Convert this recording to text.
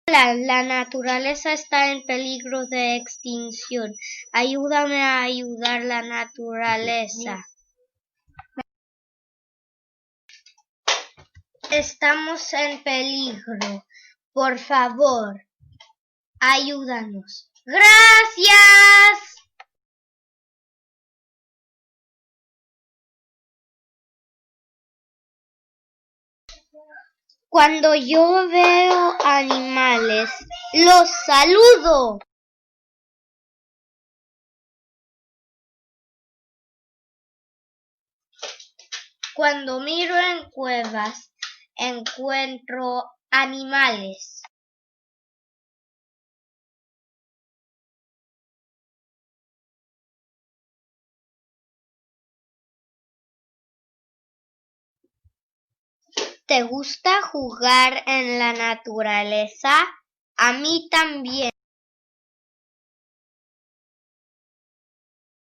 La naturaleza está en peligro de extinción. Ayúdame a ayudar la naturaleza. Estamos en peligro. Por favor, ayúdanos. ¡Gracias! Cuando yo veo animales, los saludo. Cuando miro en cuevas, encuentro animales. ¿Te gusta jugar en la naturaleza? A mí también.